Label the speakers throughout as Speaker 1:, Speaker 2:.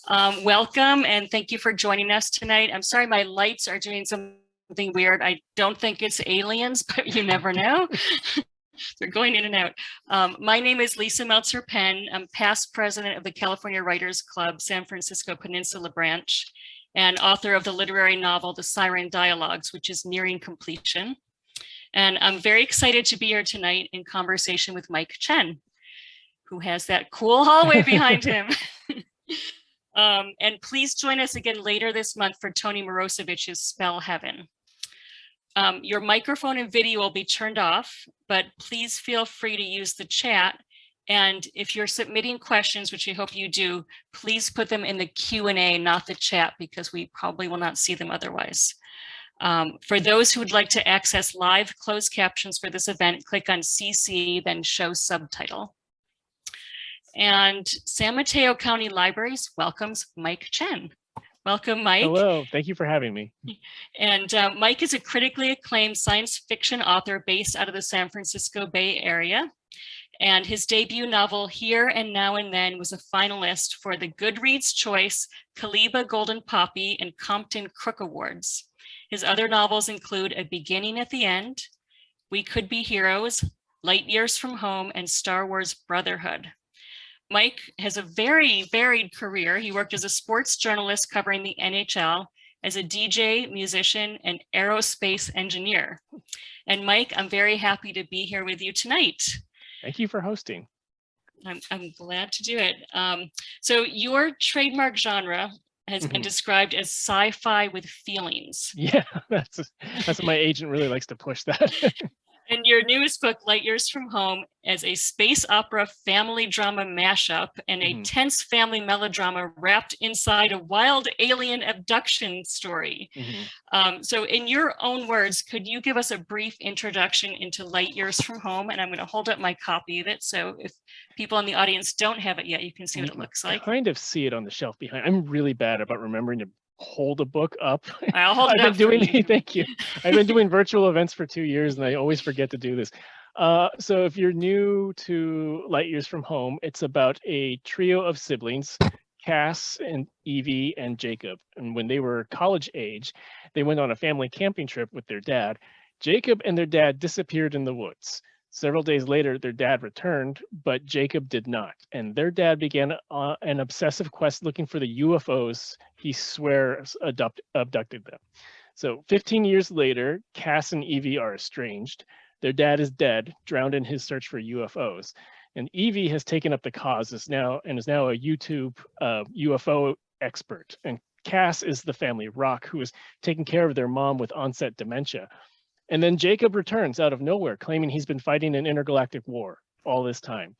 Speaker 1: Welcome and thank you for joining us tonight. I'm sorry my lights are doing something weird. I don't think it's aliens, but you never know. They're going in and out. My name is Lisa Meltzer-Penn. I'm past president of the California Writers Club, San Francisco Peninsula branch, and author of the literary novel, The Siren Dialogues, which is nearing completion. And I'm very excited to be here tonight in conversation with Mike Chen, who has that cool hallway behind him. And please join us again later this month for Tony Mirosevich's Spell Heaven. Your microphone and video will be turned off, but please feel free to use the chat. And if you're submitting questions, which we hope you do, please put them in the Q&A, not the chat, because we probably will not see them otherwise. For those who would like to access live closed captions for this event, click on CC, then show subtitle. And San Mateo County Libraries welcomes Mike Chen. Welcome, Mike.
Speaker 2: Hello, thank you for having me.
Speaker 1: And Mike is a critically acclaimed science fiction author based out of the San Francisco Bay Area. And his debut novel, Here and Now and Then, was a finalist for the Goodreads Choice, Kaliba Golden Poppy, and Compton Crook Awards. His other novels include A Beginning at the End, We Could Be Heroes, Light Years from Home, and Star Wars Brotherhood. Mike has a very varied career. He worked as a sports journalist covering the NHL, as a DJ, musician, and aerospace engineer. And Mike, I'm very happy to be here with you tonight.
Speaker 2: Thank you for hosting.
Speaker 1: I'm glad to do it. So your trademark genre has been described as sci-fi with feelings.
Speaker 2: Yeah, that's what my agent really likes to push that.
Speaker 1: And your newest book, Light Years from Home, as a space opera family drama mashup and a tense family melodrama wrapped inside a wild alien abduction story. So in your own words, could you give us a brief introduction into Light Years from Home? And I'm going to hold up my copy of it. So if people in the audience don't have it yet, you can see what it looks like.
Speaker 2: I kind of see it on the shelf behind. I'm really bad about remembering to hold a book up.
Speaker 1: I'll hold it up.
Speaker 2: Thank you. I've been doing virtual events for 2 years and I always forget to do this. So if you're new to Light Years from Home, it's about a trio of siblings, Kass and Evie and Jakob. And when they were college age, they went on a family camping trip with their dad. Jakob and their dad disappeared in the woods. Several days later, their dad returned, but Jakob did not. And their dad began an obsessive quest looking for the UFOs he swears abducted them. So 15 years later, Kass and Evie are estranged. Their dad is dead, drowned in his search for UFOs. And Evie has taken up the cause is now a YouTube UFO expert. And Kass is the family rock who is taking care of their mom with onset dementia. And then Jakob returns out of nowhere, claiming he's been fighting an intergalactic war all this time.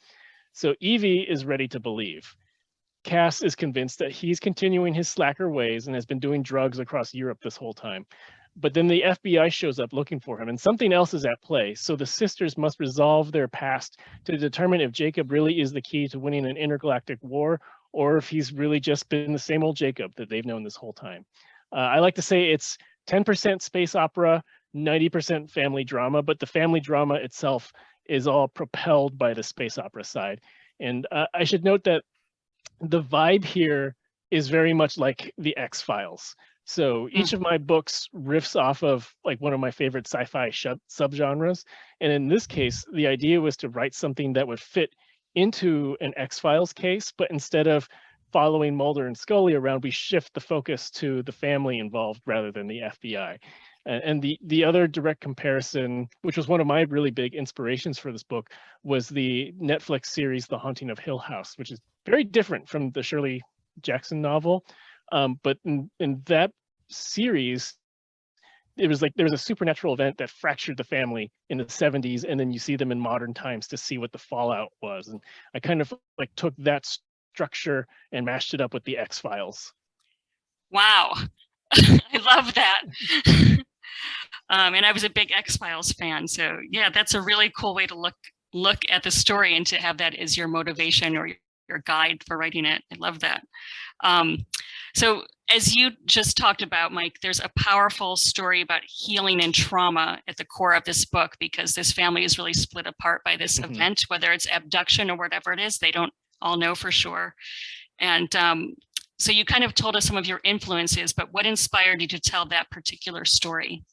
Speaker 2: So Evie is ready to believe. Kass is convinced that he's continuing his slacker ways and has been doing drugs across Europe this whole time. But then the FBI shows up looking for him and something else is at play. So the sisters must resolve their past to determine if Jakob really is the key to winning an intergalactic war or if he's really just been the same old Jakob that they've known this whole time. I like to say it's 10% space opera, 90% family drama, but the family drama itself is all propelled by the space opera side. And I should note that the vibe here is very much like the X-Files. So each of my books riffs off of like one of my favorite sci-fi subgenres. And in this case, the idea was to write something that would fit into an X-Files case, but instead of following Mulder and Scully around, we shift the focus to the family involved rather than the FBI. And the other direct comparison, which was one of my really big inspirations for this book, was the Netflix series The Haunting of Hill House, which is very different from the Shirley Jackson novel. But in that series, it was like there was a supernatural event that fractured the family in the 70s, and then you see them in modern times to see what the fallout was. And I kind of like took that structure and mashed it up with the X-Files.
Speaker 1: Wow. I love that. And I was a big X-Files fan. So yeah, that's a really cool way to look at the story and to have that as your motivation or your guide for writing it. I love that. So as you just talked about, Mike, there's a powerful story about healing and trauma at the core of this book, because this family is really split apart by this event, whether it's abduction or whatever it is, they don't all know for sure. And So you kind of told us some of your influences, but what inspired you to tell that particular story?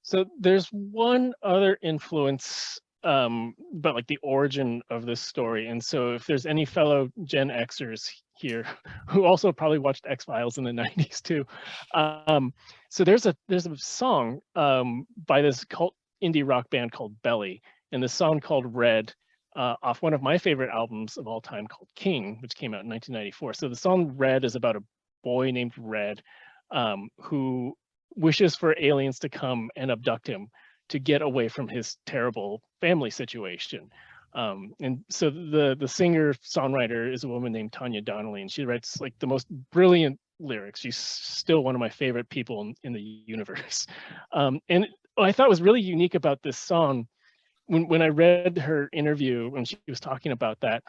Speaker 2: So there's one other influence, but like the origin of this story. And so if there's any fellow Gen Xers here who also probably watched X-Files in the 90s too. So there's a song by this cult indie rock band called Belly, and the song called Red, off one of my favorite albums of all time called King, which came out in 1994. So the song Red is about a boy named Red, who wishes for aliens to come and abduct him to get away from his terrible family situation. And so the singer songwriter is a woman named Tanya Donnelly, and she writes like the most brilliant lyrics. She's still one of my favorite people in the universe. And what I thought was really unique about this song, when I read her interview when she was talking about that,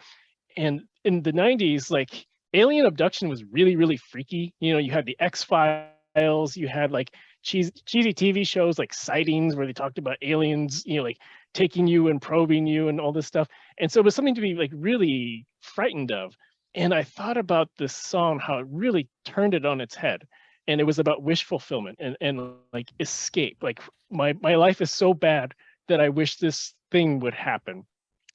Speaker 2: and in the 90s, like alien abduction was really, really freaky. You know, you had the X-Files, you had like cheesy TV shows like Sightings, where they talked about aliens, you know, like taking you and probing you and all this stuff. And so it was something to be like really frightened of. And I thought about this song, how it really turned it on its head. And it was about wish fulfillment and like escape. Like my life is so bad that I wish this thing would happen.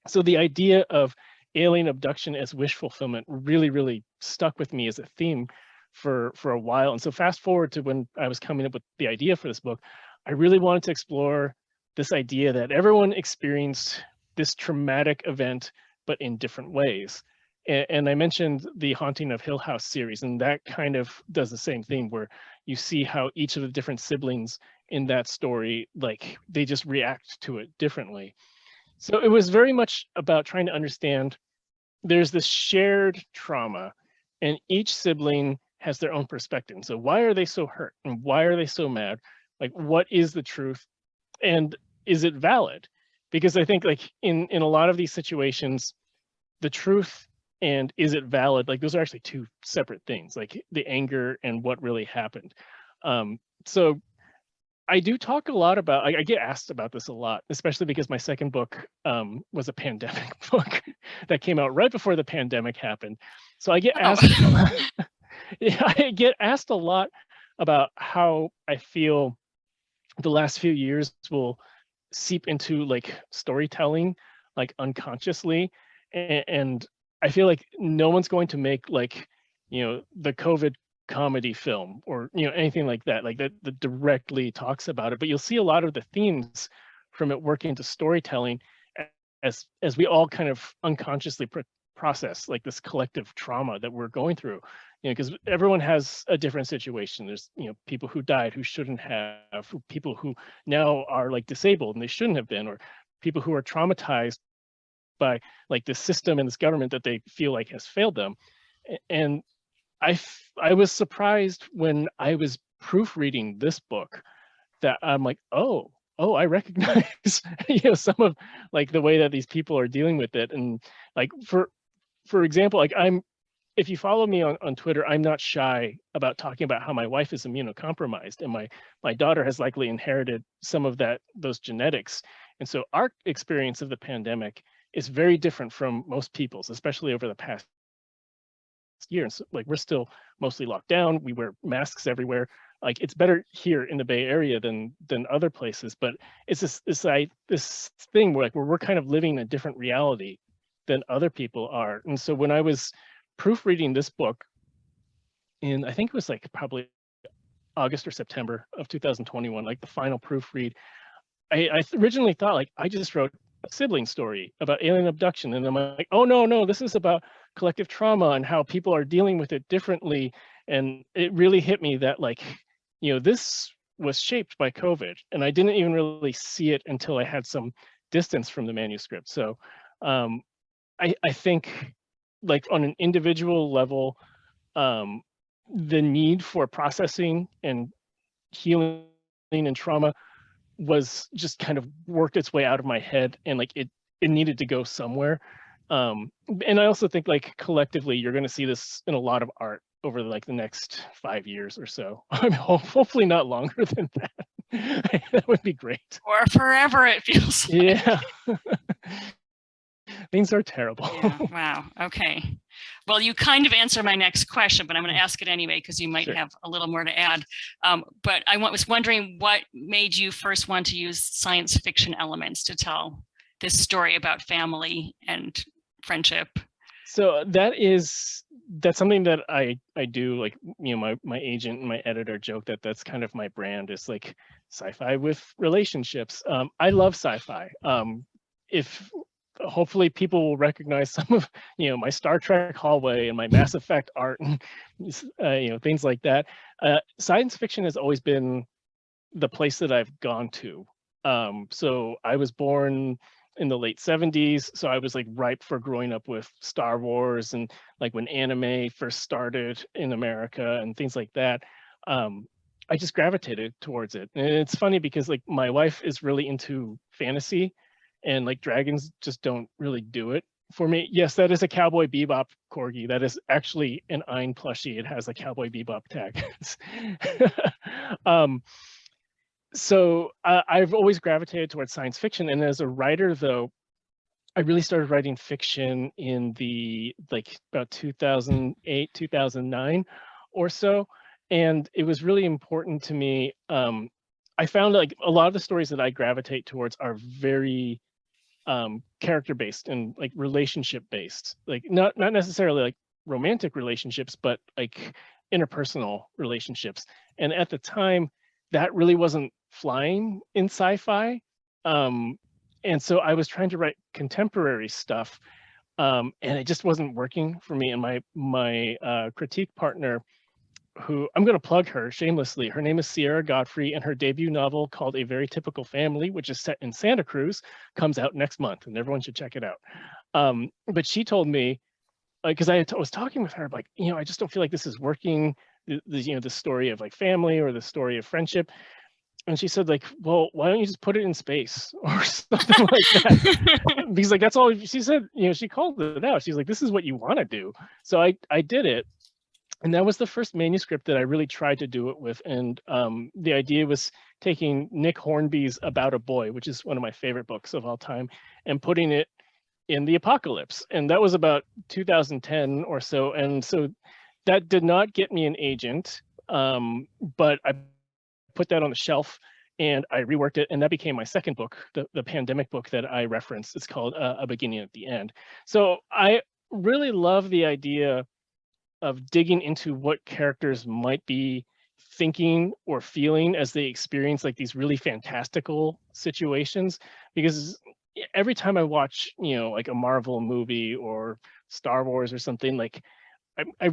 Speaker 2: So the idea of alien abduction as wish fulfillment really, really stuck with me as a theme for a while. And so fast forward to when I was coming up with the idea for this book, I really wanted to explore this idea that everyone experienced this traumatic event, but in different ways. And I mentioned the Haunting of Hill House series, and that kind of does the same thing, where you see how each of the different siblings in that story, like they just react to it differently. So it was very much about trying to understand there's this shared trauma, and each sibling has their own perspective. So why are they so hurt? And why are they so mad? Like, what is the truth? And is it valid? Because I think like in a lot of these situations, the truth and is it valid, like those are actually two separate things, like the anger and what really happened. So I do talk a lot about, I get asked about this a lot, especially because my second book was a pandemic book that came out right before the pandemic happened. So I get asked, yeah, I get asked a lot about how I feel the last few years will seep into like storytelling, like unconsciously. And I feel like no one's going to make like, you know, the COVID comedy film or, you know, anything like that directly talks about it. But you'll see a lot of the themes from it work into storytelling as we all kind of unconsciously process like this collective trauma that we're going through. You know, because everyone has a different situation. There's, you know, people who died who shouldn't have, people who now are like disabled and they shouldn't have been, or people who are traumatized by like the system and this government that they feel like has failed them. And I was surprised when I was proofreading this book that I'm like, oh, I recognize you know, some of like the way that these people are dealing with it. And like for example, like if you follow me on Twitter, I'm not shy about talking about how my wife is immunocompromised and my daughter has likely inherited some of those genetics. And so our experience of the pandemic is very different from most people's, especially over the past year. And so, like, we're still mostly locked down. We wear masks everywhere. Like, it's better here in the Bay Area than other places. But it's this thing where like we're kind of living a different reality than other people are. And so when I was proofreading this book in, I think it was like probably August or September of 2021, like the final proofread, I originally thought like I just wrote a sibling story about alien abduction, and I'm like, oh no, this is about collective trauma and how people are dealing with it differently. And it really hit me that like, you know, this was shaped by COVID, and I didn't even really see it until I had some distance from the manuscript. So I think like on an individual level, the need for processing and healing and trauma was just kind of worked its way out of my head, and like it needed to go somewhere. And I also think like collectively you're going to see this in a lot of art over like the next 5 years or so. I mean, hopefully not longer than that. That would be great.
Speaker 1: Or forever, it feels like.
Speaker 2: Yeah. Things are terrible.
Speaker 1: Yeah. Wow. Okay. Well, you kind of answered my next question, but I'm going to ask it anyway because you might
Speaker 2: Sure.
Speaker 1: have a little more to add. But I was wondering what made you first want to use science fiction elements to tell this story about family and friendship?
Speaker 2: So that's something that I do, like, you know, my agent and my editor joke that that's kind of my brand, is like sci-fi with relationships. I love sci-fi. If hopefully people will recognize some of, you know, my Star Trek hallway and my Mass Effect art and you know, things like that. Science fiction has always been the place that I've gone to. So I was born in the late 70s, so I was like ripe for growing up with Star Wars and like when anime first started in America and things like that. I just gravitated towards it. And it's funny because like my wife is really into fantasy and like dragons just don't really do it for me. Yes, that is a Cowboy Bebop corgi. That is actually an Ein plushie. It has a Cowboy Bebop tag. um, so I've always gravitated towards science fiction, and as a writer, though, I really started writing fiction in the like about 2008, 2009 or so, and it was really important to me. I found like a lot of the stories that I gravitate towards are very character based and like relationship based, like not necessarily like romantic relationships, but like interpersonal relationships. And at the time, that really wasn't flying in sci-fi. And so I was trying to write contemporary stuff, and it just wasn't working for me. And my critique partner, who I'm going to plug her shamelessly. Her name is Sierra Godfrey, and her debut novel called A Very Typical Family, which is set in Santa Cruz, comes out next month, and everyone should check it out. But she told me, because was talking with her, like, you know, I just don't feel like this is working. You know, the story of like family or the story of friendship. And she said, like, well, why don't you just put it in space or something like that? Because like that's all she said. You know, she called it out. She's like, this is what you want to do. So I did it. And that was the first manuscript that I really tried to do it with. And the idea was taking Nick Hornby's About a Boy, which is one of my favorite books of all time, and putting it in the apocalypse. And that was about 2010 or so. And so that did not get me an agent, but I put that on the shelf and I reworked it. And that became my second book, the pandemic book that I referenced. It's called A Beginning at the End. So I really love the idea of digging into what characters might be thinking or feeling as they experience like these really fantastical situations, because every time I watch, you know, like a Marvel movie or Star Wars or something, like I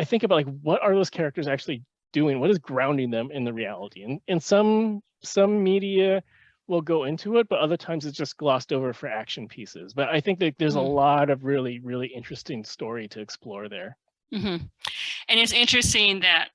Speaker 2: think about like what are those characters actually doing, what is grounding them in the reality. And some media will go into it, but other times it's just glossed over for action pieces. But I think that there's a lot of really interesting story to explore there.
Speaker 1: Mm-hmm. And it's interesting that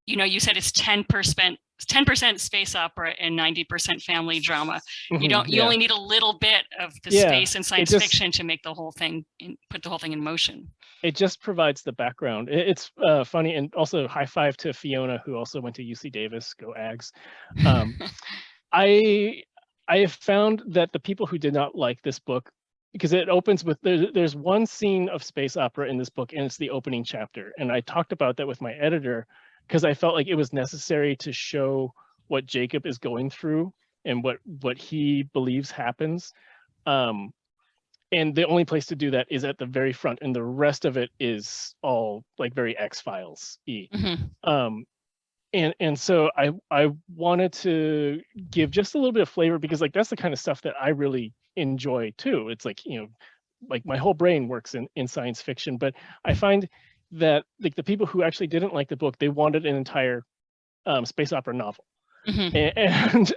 Speaker 1: you know, you said it's 10% space opera and 90% family drama. You only need a little bit of the space and science fiction to make the whole thing put the whole thing in motion. It
Speaker 2: just provides the background. It's funny, and also high five to Fiona, who also went to UC Davis. Go Ags. I have found that the people who did not like this book, because it opens with there's one scene of space opera in this book, and it's the opening chapter. And I talked about that with my editor because I felt like it was necessary to show what Jakob is going through and what he believes happens. And the only place to do that is at the very front, and the rest of it is all like very X-Files-y. And so I wanted to give just a little bit of flavor, because like that's the kind of stuff that I really enjoy too. It's like, you know, like my whole brain works in science fiction, but I find that like the people who actually didn't like the book, they wanted an entire space opera novel. And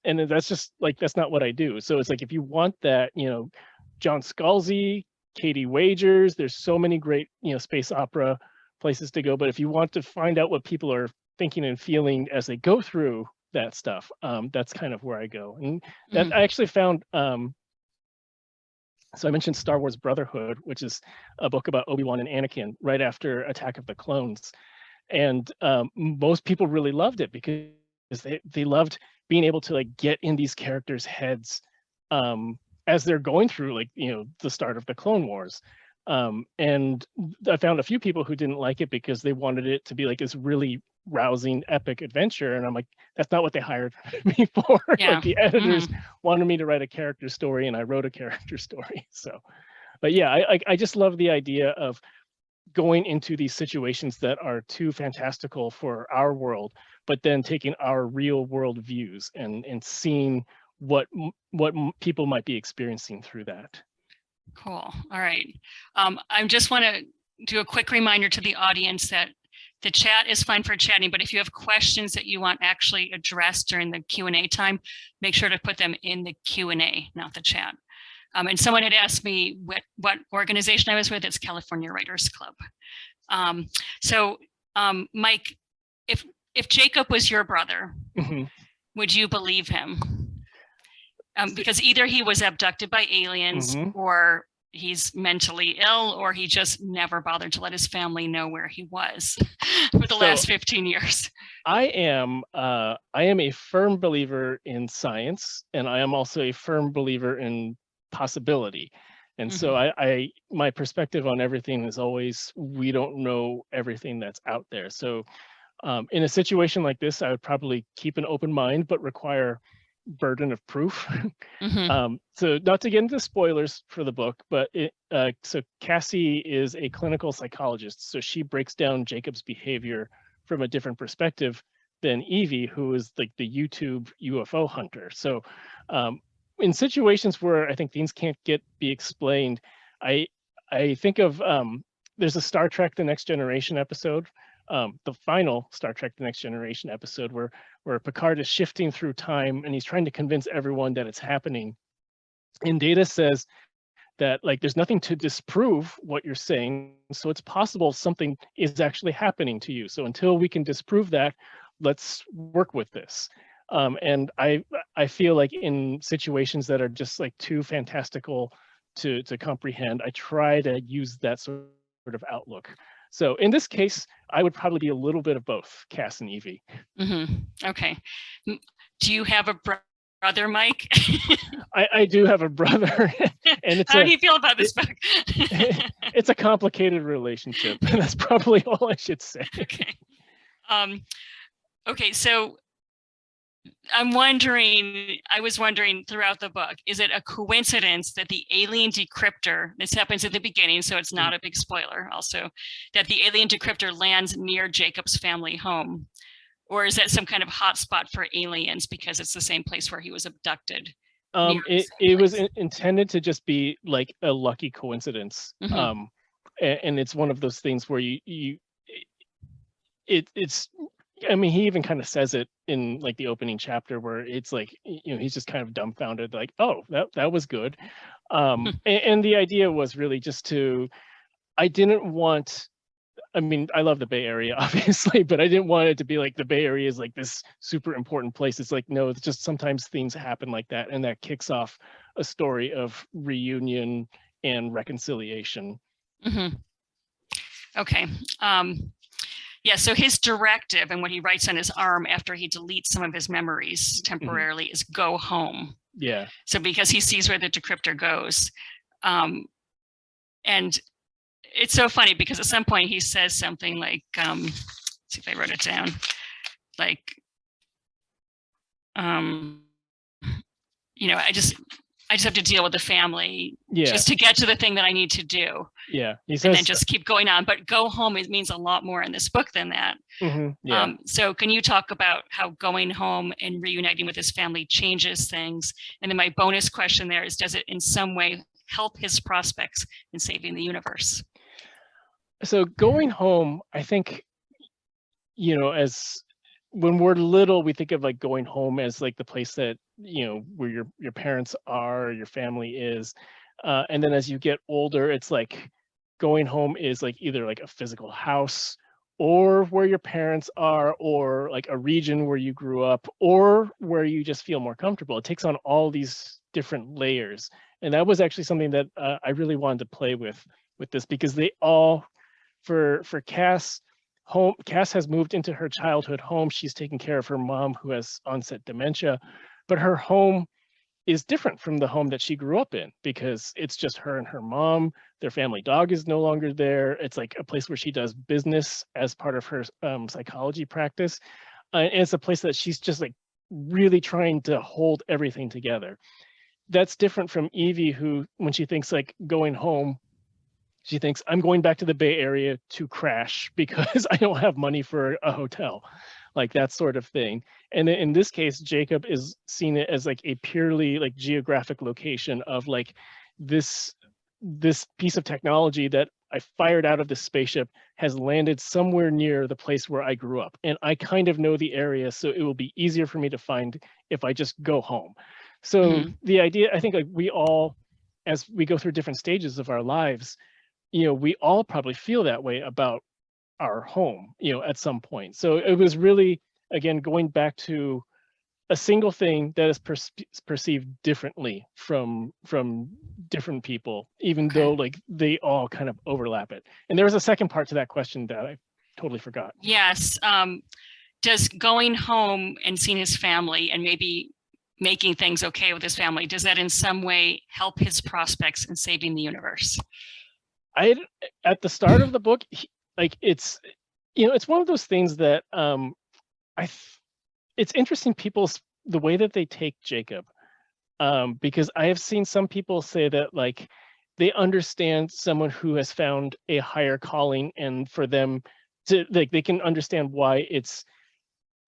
Speaker 2: that's just like, that's not what I do. So it's like, if you want that, you know, John Scalzi, Katie Wagers, there's so many great, you know, space opera places to go. But if you want to find out what people are thinking and feeling as they go through that stuff, that's kind of where I go. And that I actually found, so I mentioned Star Wars Brotherhood, which is a book about Obi-Wan and Anakin right after Attack of the Clones. And most people really loved it because they loved being able to like get in these characters' heads as they're going through, like, you know, the start of the Clone Wars. And I found a few people who didn't like it because they wanted it to be like this really rousing, epic adventure. And I'm like, that's not what they hired me for.
Speaker 1: Yeah.
Speaker 2: Like the editors wanted me to write a character story, and I wrote a character story. So, but yeah, I just love the idea of going into these situations that are too fantastical for our world, but then taking our real world views and seeing what people might be experiencing through that.
Speaker 1: Cool. All right. I just want to do a quick reminder to the audience that the chat is fine for chatting, but if you have questions that you want actually addressed during the Q&A time, make sure to put them in the Q&A, not the chat. And someone had asked me what organization I was with. It's California Writers Club. So Mike, if Jakob was your brother, would you believe him? Because either he was abducted by aliens, or he's mentally ill, or he just never bothered to let his family know where he was for the last 15 years.
Speaker 2: I am a firm believer in science, and I am also a firm believer in possibility. And so my perspective on everything is always, we don't know everything that's out there. So in a situation like this, I would probably keep an open mind, but require burden of proof. So not to get into spoilers for the book, but so Cassie is a clinical psychologist. So she breaks down Jakob's behavior from a different perspective than Evie, who is like the YouTube UFO hunter. So in situations where I think things can't be explained, I think of there's a Star Trek The Next Generation episode, the final Star Trek The Next Generation episode, where Picard is shifting through time and he's trying to convince everyone that it's happening. And Data says that like there's nothing to disprove what you're saying, so it's possible something is actually happening to you. So until we can disprove that, let's work with this. And I feel like in situations that are just like too fantastical to comprehend, I try to use that sort of outlook. So in this case, I would probably be a little bit of both, Kass and Evie.
Speaker 1: Okay. Do you have a brother, Mike?
Speaker 2: I do have a brother, and
Speaker 1: how do you feel about this book?
Speaker 2: It's a complicated relationship. That's probably all I should say.
Speaker 1: Okay. Okay, so I was wondering throughout the book, is it a coincidence that the alien decryptor, this happens at the beginning, so it's not a big spoiler also, that the alien decryptor lands near Jakob's family home? Or is that some kind of hotspot for aliens because it's the same place where he was abducted?
Speaker 2: It was intended to just be like a lucky coincidence. And it's one of those things where it's I mean, he even kind of says it in like the opening chapter where it's like, you know, he's just kind of dumbfounded, like, oh, that was good. And the idea was really just I didn't want, I mean, I love the Bay Area, obviously, but I didn't want it to be like the Bay Area is like this super important place. It's like, no, it's just sometimes things happen like that. And that kicks off a story of reunion and reconciliation.
Speaker 1: Okay. Yeah, so his directive and what he writes on his arm after he deletes some of his memories temporarily is go home.
Speaker 2: Yeah.
Speaker 1: So because he sees where the decryptor goes. And it's so funny because at some point he says something like, let's see if I wrote it down, like, you know, I just have to deal with the family just to get to the thing that I need to do.
Speaker 2: Yeah. He says,
Speaker 1: and then just keep going on. But go home, it means a lot more in this book than that. So can you talk about how going home and reuniting with his family changes things? And then my bonus question there is, does it in some way help his prospects in saving the universe?
Speaker 2: So going home, I think, you know, as when we're little, we think of like going home as like the place that, you know, where your parents are, your family is. And then as you get older, it's like going home is like either like a physical house or where your parents are, or like a region where you grew up, or where you just feel more comfortable. It takes on all these different layers. And that was actually something that I really wanted to play with this, because they all, for Kass, Kass has moved into her childhood home. She's taking care of her mom who has onset dementia, but her home is different from the home that she grew up in, because it's just her and her mom. Their family dog is no longer there. It's like a place where she does business as part of her psychology practice. And it's a place that she's just like really trying to hold everything together. That's different from Evie, who, when she thinks like going home, she thinks, I'm going back to the Bay Area to crash because I don't have money for a hotel, like that sort of thing. And in this case, Jakob is seen it as like a purely like geographic location of like this piece of technology that I fired out of the spaceship has landed somewhere near the place where I grew up. And I kind of know the area, so it will be easier for me to find if I just go home. So the idea, I think, like we all, as we go through different stages of our lives, we all probably feel that way about our home, at some point. So it was really, again, going back to a single thing that is perceived differently from different people, even though like they all kind of overlap it. And there was a second part to that question that I totally forgot.
Speaker 1: Yes. Does going home and seeing his family and maybe making things okay with his family, does that in some way help his prospects in saving the universe?
Speaker 2: At the start of the book, it's one of those things that it's interesting the way that they take Jakob, because I have seen some people say that like they understand someone who has found a higher calling, and for them to like they can understand why it's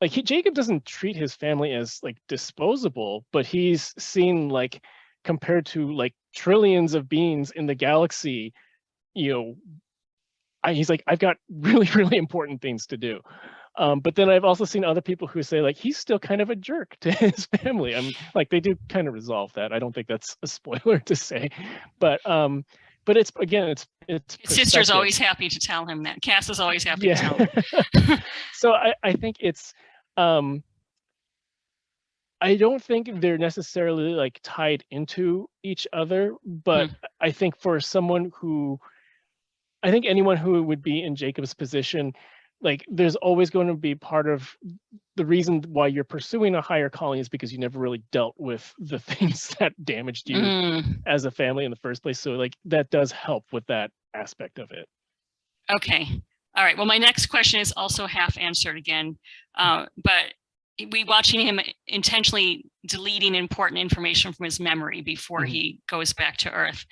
Speaker 2: like Jakob doesn't treat his family as like disposable, but he's seen like compared to like trillions of beings in the galaxy, he's like, I've got really, really important things to do. But then I've also seen other people who say like he's still kind of a jerk to his family. I'm like, they do kind of resolve that. I don't think that's a spoiler to say, but it's, again, it's
Speaker 1: his sister's always happy to tell him that. Kass is always happy to tell him.
Speaker 2: So I think it's I don't think they're necessarily like tied into each other, but I think for someone who, I think anyone who would be in Jakob's position, like there's always going to be part of the reason why you're pursuing a higher calling is because you never really dealt with the things that damaged you as a family in the first place. So like that does help with that aspect of it.
Speaker 1: Okay. All right. Well, my next question is also half answered again, but we watching him intentionally deleting important information from his memory before he goes back to Earth,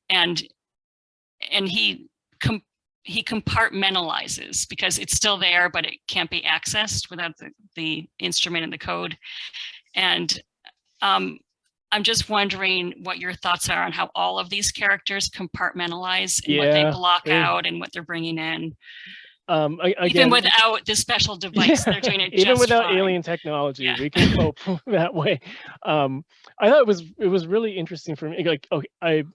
Speaker 1: and he compartmentalizes because it's still there, but it can't be accessed without the instrument and the code. And I'm just wondering what your thoughts are on how all of these characters compartmentalize and what they block out and what they're bringing in. Again, even without the special device, they're doing it
Speaker 2: even
Speaker 1: just
Speaker 2: without
Speaker 1: fine.
Speaker 2: Alien technology, we can cope that way. I thought it was really interesting for me. Like, okay, I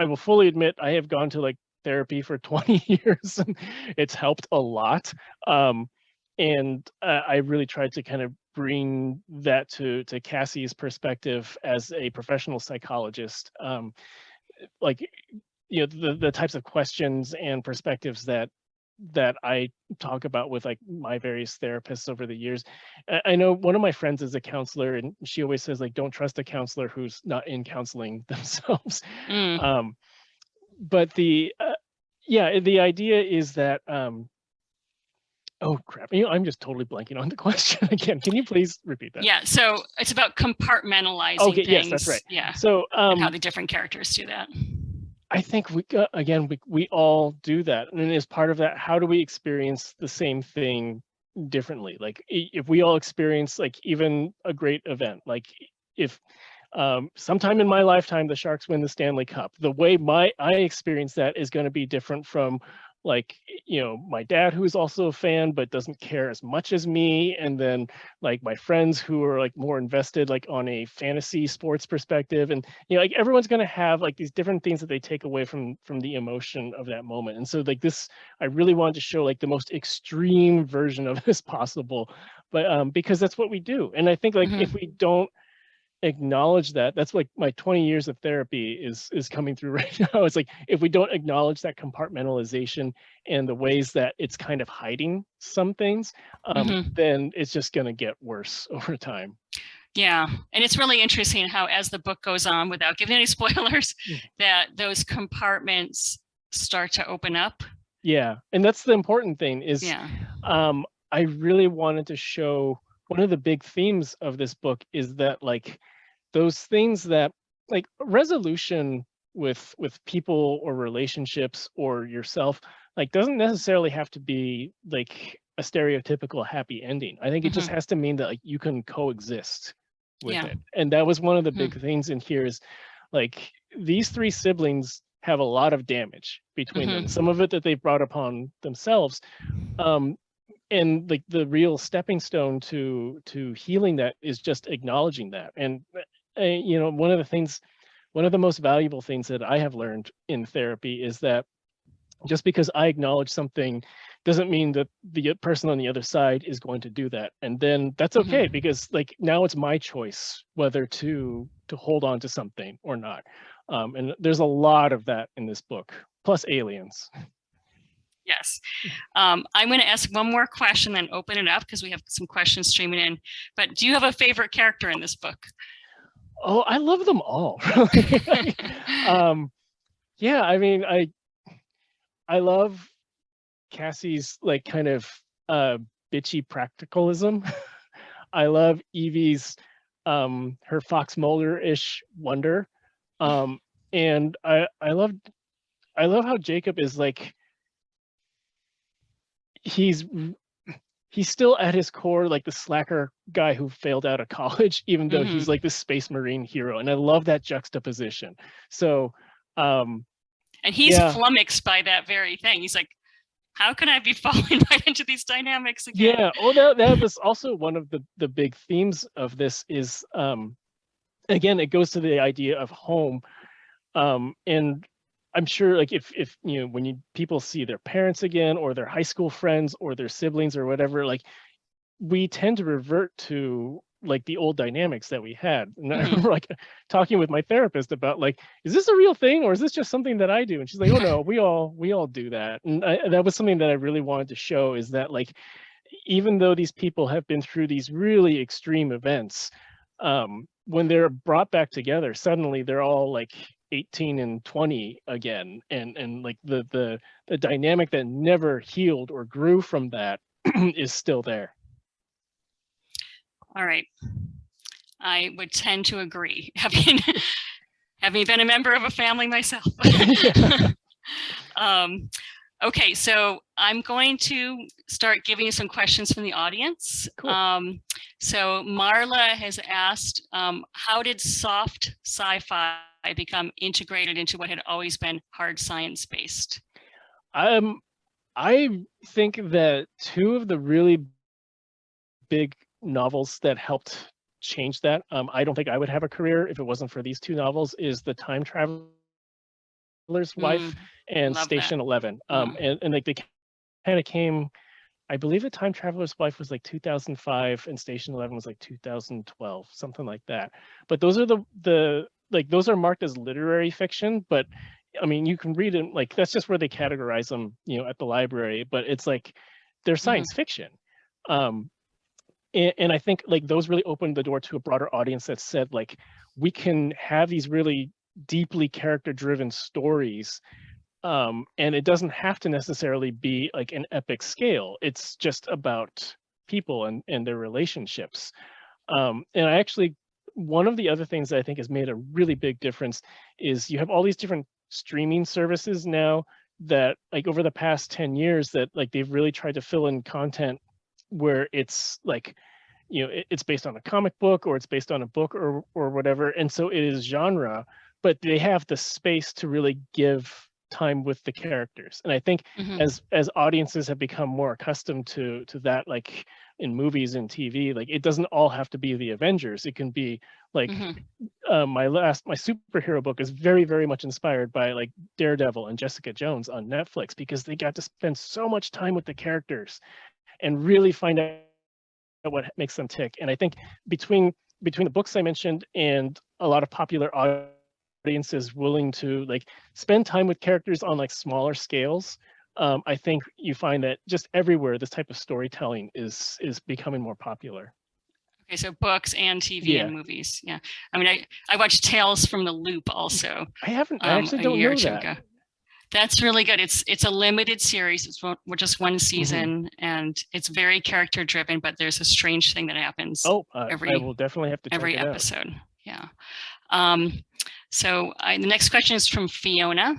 Speaker 2: will fully admit I have gone to like therapy for 20 years and it's helped a lot. And I really tried to kind of bring that to Cassie's perspective as a professional psychologist. Like, the types of questions and perspectives that I talk about with like my various therapists over the years. I know one of my friends is a counselor, and she always says like, don't trust a counselor who's not in counseling themselves. But the idea is that oh crap, I'm just totally blanking on the question again. Can you please repeat that?
Speaker 1: Yeah, so it's about compartmentalizing things.
Speaker 2: Yes, that's right.
Speaker 1: Yeah.
Speaker 2: So
Speaker 1: and how the different characters do that.
Speaker 2: I think we all do that, and as part of that, how do we experience the same thing differently? Like if we all experience like even a great event, like if sometime in my lifetime the Sharks win the Stanley Cup, the way I experience that is going to be different from like my dad, who's also a fan but doesn't care as much as me, and then like my friends who are like more invested like on a fantasy sports perspective, and like everyone's going to have like these different things that they take away from the emotion of that moment. And so like this, I really wanted to show like the most extreme version of this possible, but because that's what we do. And I think like if we don't acknowledge that, that's like my 20 years of therapy is coming through right now. It's like if we don't acknowledge that compartmentalization and the ways that it's kind of hiding some things, then it's just going to get worse over time.
Speaker 1: Yeah, and it's really interesting how, as the book goes on, without giving any spoilers, that those compartments start to open up.
Speaker 2: Yeah, and that's the important thing is,
Speaker 1: Yeah.
Speaker 2: I really wanted to show one of the big themes of this book is that like those things that like resolution with people or relationships or yourself like doesn't necessarily have to be like a stereotypical happy ending. I think it just has to mean that like you can coexist with
Speaker 1: Yeah.
Speaker 2: it. And that was one of the
Speaker 1: Hmm.
Speaker 2: big things in here is like these three siblings have a lot of damage between them. Some of it that they've brought upon themselves. Um, and like the real stepping stone to healing that is just acknowledging that. And you know, one of the most valuable things that I have learned in therapy is that just because I acknowledge something doesn't mean that the person on the other side is going to do that. And then that's okay because like now it's my choice whether to hold on to something or not. And there's a lot of that in this book, plus aliens.
Speaker 1: Yes. I'm going to ask one more question, then open it up because we have some questions streaming in. But do you have a favorite character in this book?
Speaker 2: Oh, I love them all. Yeah, I mean, I love Cassie's like kind of bitchy practicalism. I love Evie's her Fox Mulder-ish wonder. And I love how Jakob is like he's he's still at his core like the slacker guy who failed out of college, even though he's like the space marine hero. And I love that juxtaposition. So
Speaker 1: and he's flummoxed by that very thing. He's like, how can I be falling right into these dynamics again?
Speaker 2: Yeah. Oh, that was also one of the big themes of this is again, it goes to the idea of home. And I'm sure like if you know when people see their parents again or their high school friends or their siblings or whatever, like we tend to revert to like the old dynamics that we had. And I remember like talking with my therapist about like, is this a real thing or is this just something that I do? And she's like, oh no, we all do that. And that was something that I really wanted to show is that like, even though these people have been through these really extreme events, when they're brought back together, suddenly they're all like 18 and 20 again. And like the dynamic that never healed or grew from that is still there.
Speaker 1: All right. I would tend to agree, having been a member of a family myself. Okay, so I'm going to start giving you some questions from the audience. Cool. So Marla has asked, how did soft sci-fi become integrated into what had always been hard science-based?
Speaker 2: I think that two of the really big novels that helped change that, I don't think I would have a career if it wasn't for these two novels, is The Time Traveler's Wife and Station 11. And like they kind of came, I believe The Time Traveler's Wife was like 2005 and Station 11 was like 2012, something like that. But those are the like those are marked as literary fiction, but I mean, you can read them like that's just where they categorize them, you know, at the library, but it's like they're science fiction. And I think like those really opened the door to a broader audience that said like we can have these really deeply character driven stories, and it doesn't have to necessarily be like an epic scale. It's just about people and their relationships. And I actually, one of the other things that I think has made a really big difference is you have all these different streaming services now that like over the past 10 years that like they've really tried to fill in content where it's like, you know, it's based on a comic book or it's based on a book or whatever. And so it is genre, but they have the space to really give time with the characters. And I think as audiences have become more accustomed to that, like in movies and TV, like it doesn't all have to be the Avengers. It can be like my superhero book is very, very much inspired by like Daredevil and Jessica Jones on Netflix because they got to spend so much time with the characters and really find out what makes them tick. And I think between the books I mentioned and a lot of popular audiences willing to like spend time with characters on like smaller scales, I think you find that just everywhere this type of storytelling is becoming more popular.
Speaker 1: Okay, so books and TV
Speaker 2: Yeah.
Speaker 1: and movies. Yeah. I mean, I watched Tales from the Loop also.
Speaker 2: I actually don't know that.
Speaker 1: Ago. That's really good. It's a limited series. It's just one season, and it's very character driven. But there's a strange thing that happens.
Speaker 2: Oh, I will definitely have to check
Speaker 1: every
Speaker 2: it
Speaker 1: episode. Out. Yeah. So the next question is from Fiona.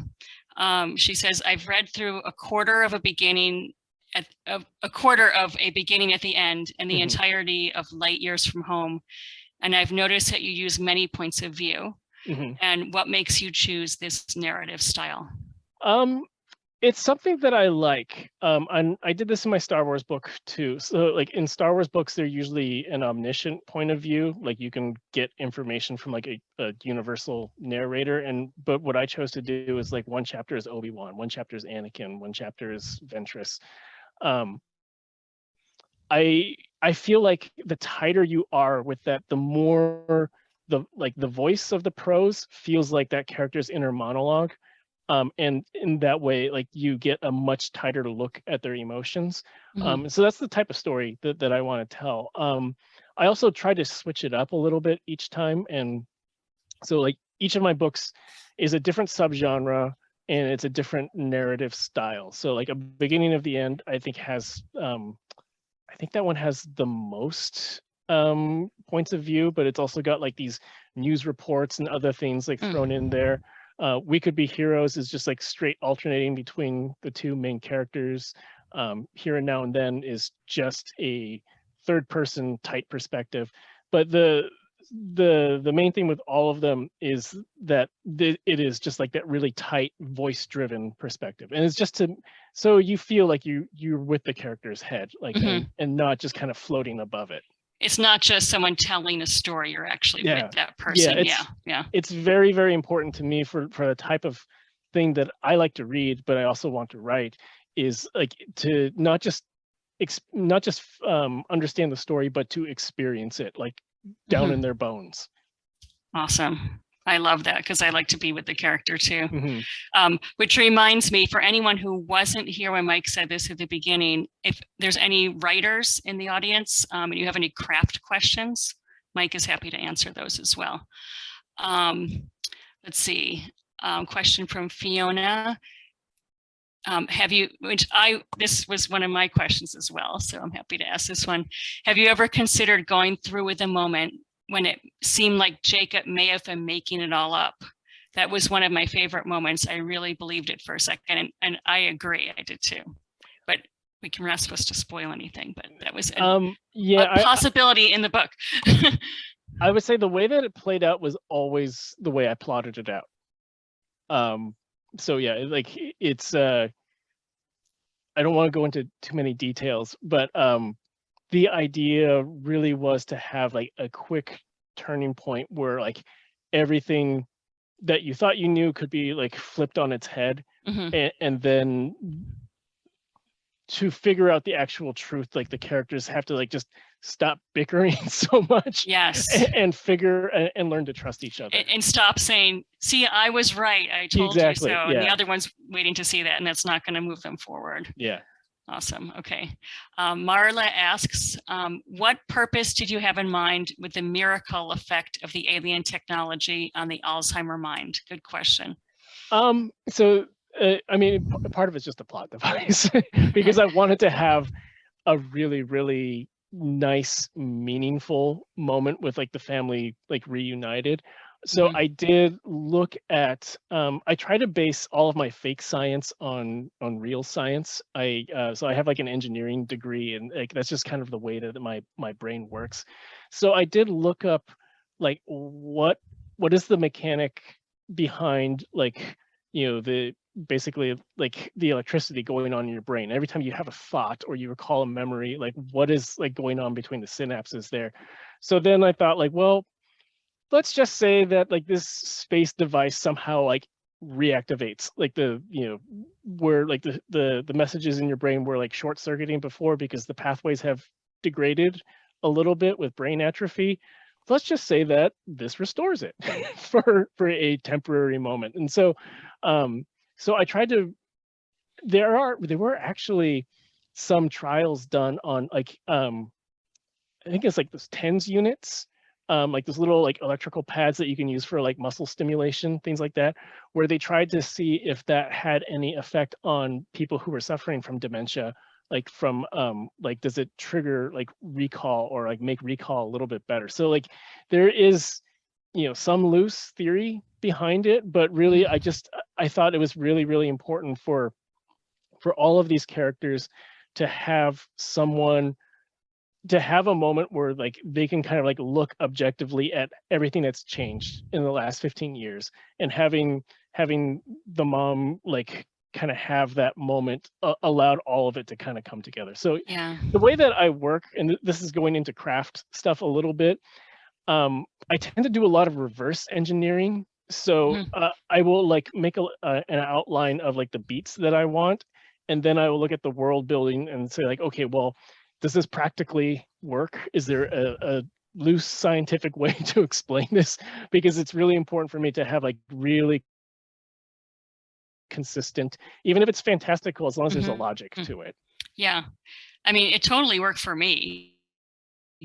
Speaker 1: She says, "I've read through a quarter of a beginning at the end, and the entirety of Light Years from Home, and I've noticed that you use many points of view. And what makes you choose this narrative style?"
Speaker 2: It's something that I like. And I did this in my Star Wars book too. So like in Star Wars books, they're usually an omniscient point of view. Like you can get information from like a universal narrator. But what I chose to do is like one chapter is Obi-Wan, one chapter is Anakin, one chapter is Ventress. I feel like the tighter you are with that, the more the voice of the prose feels like that character's inner monologue. And in that way, like you get a much tighter look at their emotions. So that's the type of story that I want to tell. I also try to switch it up a little bit each time. And so like each of my books is a different subgenre and it's a different narrative style. So like a beginning of the end, I think has, I think that one has the most points of view, but it's also got like these news reports and other things like thrown in there. We Could Be Heroes is just like straight alternating between the two main characters. Here and Now and Then is just a third person tight perspective. But the main thing with all of them is that it is just like that really tight voice driven perspective. And it's just so you feel like you're with the character's head, like and not just kind of floating above it.
Speaker 1: It's not just someone telling a story, you're actually with that person. Yeah.
Speaker 2: It's very, very important to me for the type of thing that I like to read, but I also want to write, is like to not just understand the story, but to experience it like down in their bones.
Speaker 1: Awesome. I love that because I like to be with the character too. Which reminds me, for anyone who wasn't here when Mike said this at the beginning, if there's any writers in the audience and you have any craft questions, Mike is happy to answer those as well. Let's see. Question from Fiona. This was one of my questions as well, so I'm happy to ask this one. Have you ever considered going through with a moment when it seemed like Jakob may have been making it all up? That was one of my favorite moments. I really believed it for a second, and I agree, I did too. But we're not supposed to spoil anything, but that was a possibility in the book.
Speaker 2: I would say the way that it played out was always the way I plotted it out. So yeah, like it's I don't want to go into too many details, but the idea really was to have like a quick turning point where like everything that you thought you knew could be like flipped on its head, and then to figure out the actual truth, like the characters have to like just stop bickering so much, and figure and learn to trust each other,
Speaker 1: and stop saying, "See, I was right. I told you so." And the other one's waiting to see that, and that's not going to move them forward.
Speaker 2: Yeah.
Speaker 1: Awesome. Okay. Marla asks, what purpose did you have in mind with the miracle effect of the alien technology on the Alzheimer mind? Good question.
Speaker 2: So, I mean, part of it's just a plot device because I wanted to have a really, really nice, meaningful moment with like the family like reunited. So I did look at, I try to base all of my fake science on real science. So I have like an engineering degree, and like that's just kind of the way that my brain works. So I did look up like what is the mechanic behind like, basically like the electricity going on in your brain. Every time you have a thought or you recall a memory, like what is like going on between the synapses there. So then I thought like, well, let's just say that like this space device somehow like reactivates like where like the messages in your brain were like short circuiting before because the pathways have degraded a little bit with brain atrophy. Let's just say that this restores it for a temporary moment. And so so I tried to, there were actually some trials done on like I think it's like those TENS units, like those little like electrical pads that you can use for like muscle stimulation, things like that, where they tried to see if that had any effect on people who were suffering from dementia, like from like does it trigger like recall or like make recall a little bit better. So like there is, you know, some loose theory behind it, but really I thought it was really, really important for all of these characters to have someone, to have a moment where like they can kind of like look objectively at everything that's changed in the last 15 years, and having the mom like kind of have that moment allowed all of it to kind of come together. So
Speaker 1: Yeah.
Speaker 2: the way that I work, and this is going into craft stuff a little bit, I tend to do a lot of reverse engineering. So I will like make an outline of like the beats that I want, and then I will look at the world building and say like, okay, well, does this practically work? Is there a loose scientific way to explain this? Because it's really important for me to have like really consistent, even if it's fantastical, as long as there's a logic to it.
Speaker 1: Yeah. I mean, it totally worked for me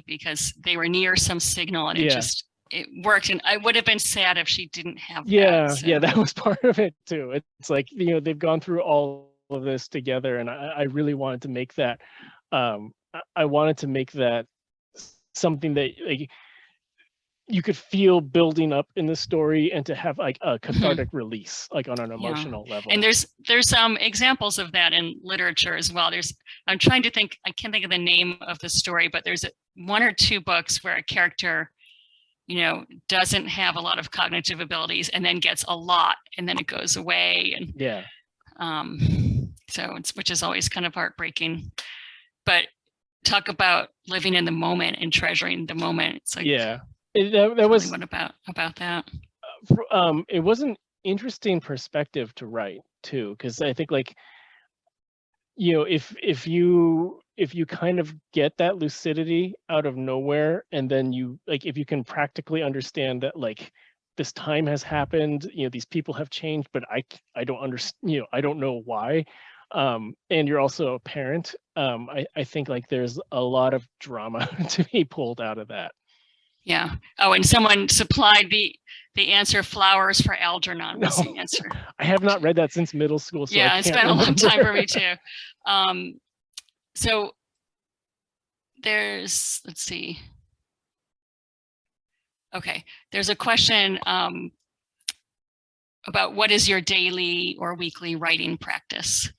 Speaker 1: because they were near some signal and it worked. And I would have been sad if she didn't have that. So.
Speaker 2: Yeah, that was part of it too. It's like, you know, they've gone through all of this together, and I really wanted to make that I wanted to make that something that like you could feel building up in the story, and to have like a cathartic release, like on an emotional level.
Speaker 1: And there's examples of that in literature as well. I'm trying to think, I can't think of the name of the story, but there's one or two books where a character, you know, doesn't have a lot of cognitive abilities and then gets a lot and then it goes away. And so which is always kind of heartbreaking. But talk about living in the moment and treasuring the moment. It's like,
Speaker 2: that was
Speaker 1: what about that.
Speaker 2: It was an interesting perspective to write too, because I think like, you know, if you kind of get that lucidity out of nowhere, and then you like, if you can practically understand that like this time has happened, you know, these people have changed, but I don't understand, you know, I don't know why. And you're also a parent. I think like there's a lot of drama to be pulled out of that.
Speaker 1: Yeah. Oh, and someone supplied the answer, flowers for Algernon was the answer.
Speaker 2: I have not read that since middle school. So
Speaker 1: yeah, it's been a long time for me too. So there's, let's see. Okay, there's a question about what is your daily or weekly writing practice?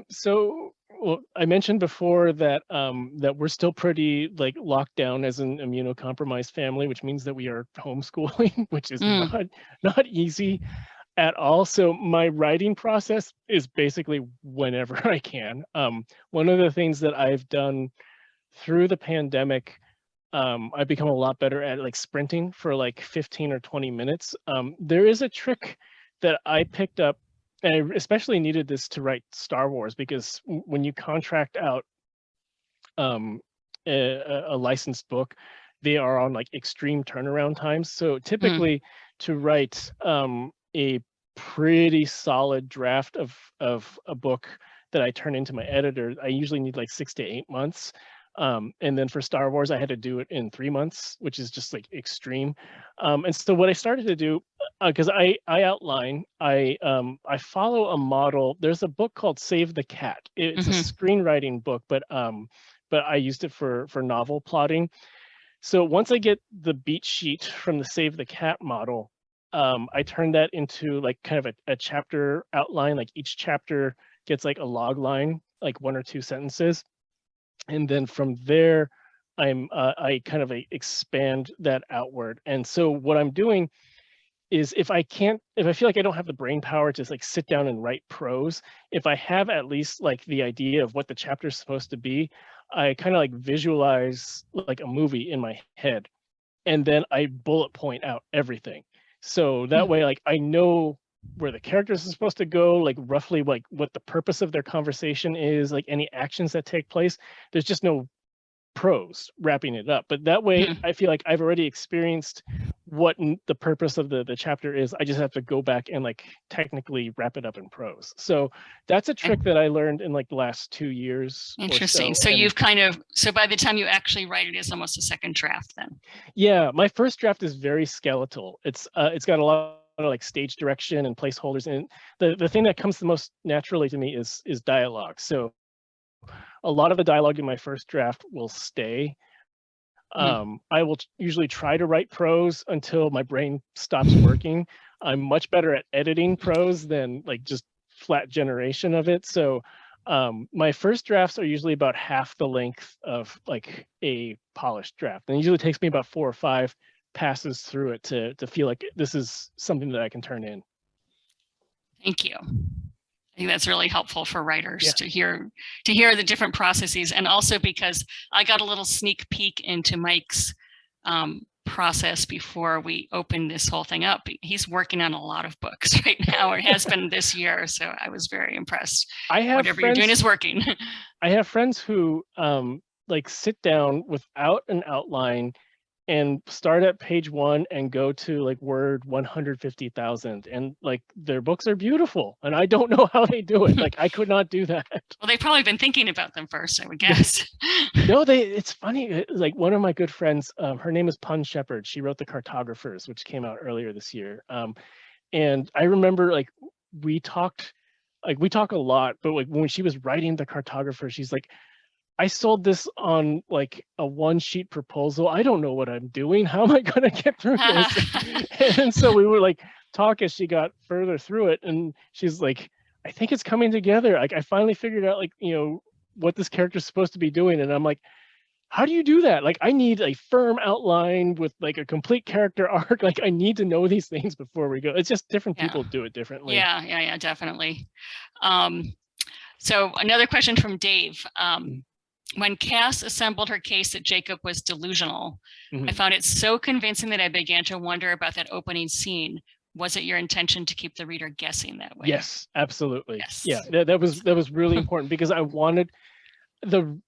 Speaker 2: So well, I mentioned before that that we're still pretty like locked down as an immunocompromised family, which means that we are homeschooling, which is not easy at all. So my writing process is basically whenever I can. One of the things that I've done through the pandemic, I've become a lot better at like sprinting for like 15 or 20 minutes. There is a trick that I picked up, and I especially needed this to write Star Wars, because when you contract out a licensed book, they are on like extreme turnaround times. So typically to write a pretty solid draft of a book that I turn into my editor, I usually need like 6 to 8 months. And then for Star Wars, I had to do it in 3 months, which is just like extreme. And so what I started to do, because I outline, I follow a model. There's a book called Save the Cat. It's a screenwriting book, but I used it for novel plotting. So once I get the beat sheet from the Save the Cat model, I turn that into like kind of a chapter outline. Like each chapter gets like a log line, like 1 or 2 sentences. And then from there, I kind of expand that outward. And so what I'm doing is, if I feel like I don't have the brain power to like sit down and write prose, if I have at least like the idea of what the chapter is supposed to be, I kind of like visualize like a movie in my head, and then I bullet point out everything. So that way, like I know where the characters are supposed to go, like roughly like what the purpose of their conversation is, like any actions that take place. There's just no prose wrapping it up. But that way, I feel like I've already experienced what the purpose of the chapter is. I just have to go back and like technically wrap it up in prose. So that's a trick that I learned in like the last 2 years.
Speaker 1: Interesting.
Speaker 2: Or
Speaker 1: so you've so by the time you actually write it, it's almost a second draft then.
Speaker 2: Yeah, my first draft is very skeletal. It's got a lot of like stage direction and placeholders, and the thing that comes the most naturally to me is dialogue. So a lot of the dialogue in my first draft will stay. I will usually try to write prose until my brain stops working. I'm much better at editing prose than like just flat generation of it. So my first drafts are usually about half the length of like a polished draft. And it usually takes me about 4 or 5 passes through it to feel like this is something that I can turn in.
Speaker 1: Thank you. I think that's really helpful for writers to hear the different processes, and also because I got a little sneak peek into Mike's process before we opened this whole thing up. He's working on a lot of books right now, or has been this year, so I was very impressed. Whatever you're doing is working.
Speaker 2: I have friends who like sit down without an outline and start at page 1 and go to like word 150,000, and like their books are beautiful, and I don't know how they do it. Like I could not do that.
Speaker 1: Well, they've probably been thinking about them first, I would guess.
Speaker 2: No, it's funny. Like one of my good friends, her name is Pun Shepherd. She wrote The Cartographers, which came out earlier this year. And I remember like we talk a lot, but like when she was writing The Cartographer, she's like, I sold this on like a 1-sheet proposal. I don't know what I'm doing. How am I going to get through this? And so we were like talk as she got further through it, and she's like, I think it's coming together. Like I finally figured out like, you know, what this character's supposed to be doing. And I'm like, how do you do that? Like I need a firm outline with like a complete character arc. Like I need to know these things before we go. It's just different people do it differently.
Speaker 1: Yeah, definitely. So another question from Dave. When Kass assembled her case that Jakob was delusional, I found it so convincing that I began to wonder about that opening scene. Was it your intention to keep the reader guessing that way?
Speaker 2: Yes, absolutely. Yes. Yeah, that was really important, because I wanted the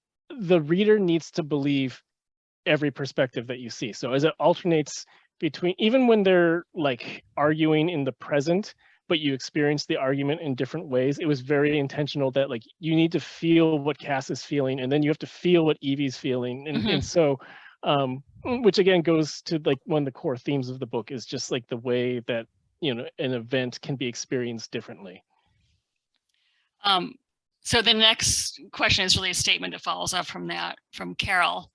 Speaker 2: reader needs to believe every perspective that you see. So as it alternates between, even when they're like arguing in the present, but you experience the argument in different ways, it was very intentional that like you need to feel what Kass is feeling, and then you have to feel what Evie's feeling. And so which again goes to like one of the core themes of the book, is just like the way that, you know, an event can be experienced differently.
Speaker 1: So the next question is really a statement that follows up from that, from Carol.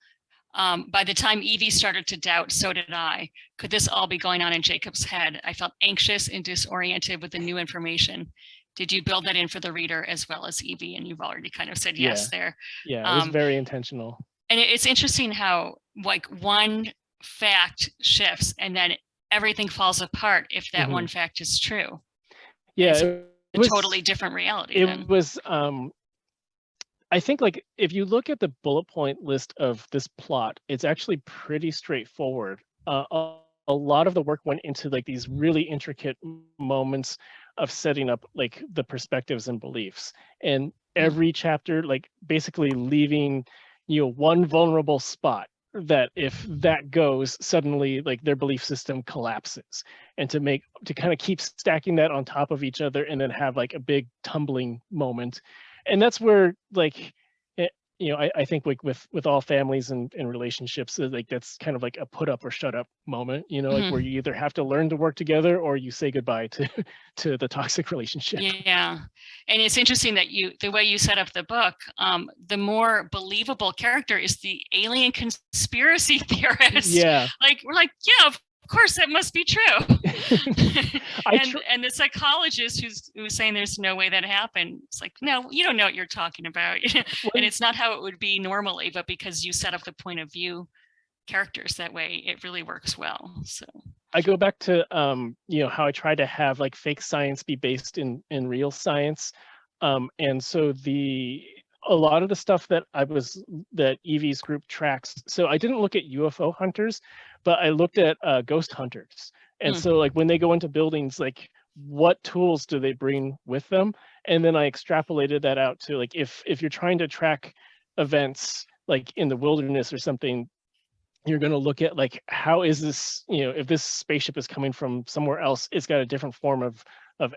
Speaker 1: By the time Evie started to doubt, so did I. Could this all be going on in Jakob's head? I felt anxious and disoriented with the new information. Did you build that in for the reader as well as Evie? And you've already kind of said yes there.
Speaker 2: Yeah, it was very intentional.
Speaker 1: And it's interesting how like one fact shifts and then everything falls apart if that one fact is true.
Speaker 2: Yeah,
Speaker 1: it was a totally different reality.
Speaker 2: It was I think like if you look at the bullet point list of this plot, it's actually pretty straightforward. A lot of the work went into like these really intricate moments of setting up like the perspectives and beliefs, and every chapter like basically leaving, you know, one vulnerable spot that if that goes, suddenly like their belief system collapses, and to kind of keep stacking that on top of each other and then have like a big tumbling moment. And that's where like you know, I think like with all families and relationships, like that's kind of like a put up or shut up moment, you know, like where you either have to learn to work together or you say goodbye to the toxic relationship.
Speaker 1: Yeah. And it's interesting that the way you set up the book, the more believable character is the alien conspiracy theorist.
Speaker 2: Yeah.
Speaker 1: Like we're like, yeah, of course that must be true. And the psychologist who's saying there's no way that happened, it's like, no, you don't know what you're talking about. And it's not how it would be normally, but because you set up the point of view characters that way, it really works well. So
Speaker 2: I go back to you know, how I try to have like fake science be based in real science. And so a lot of the stuff that Evie's group tracks. So I didn't look at UFO hunters, but I looked at ghost hunters. And so like when they go into buildings, like what tools do they bring with them? And then I extrapolated that out to like if you're trying to track events like in the wilderness or something, You're going to look at like, how is this, if this spaceship is coming from somewhere else, it's got a different form of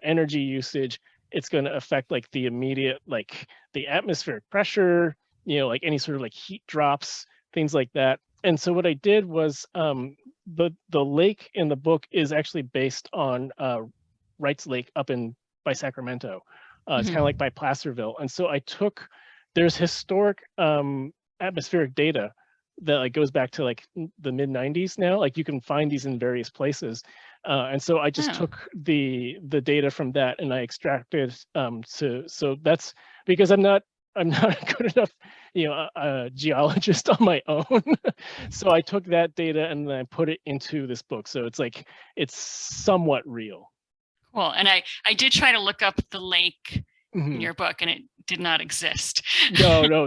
Speaker 2: energy usage. It's going to affect like the immediate, like the atmospheric pressure, like any sort of like heat drops, things like that. And so what I did was, the lake in the book is actually based on Wright's Lake up by Sacramento. It's kind of like by Placerville. And so there's historic atmospheric data that like goes back to like the mid 90s now. Like you can find these in various places. And so I just took the data from that and I extracted so that's because I'm not a good enough, a geologist on my own. So I took that data and then I put it into this book. So it's like, it's somewhat real.
Speaker 1: Cool. And I did try to look up the lake in your book and it did not exist.
Speaker 2: No,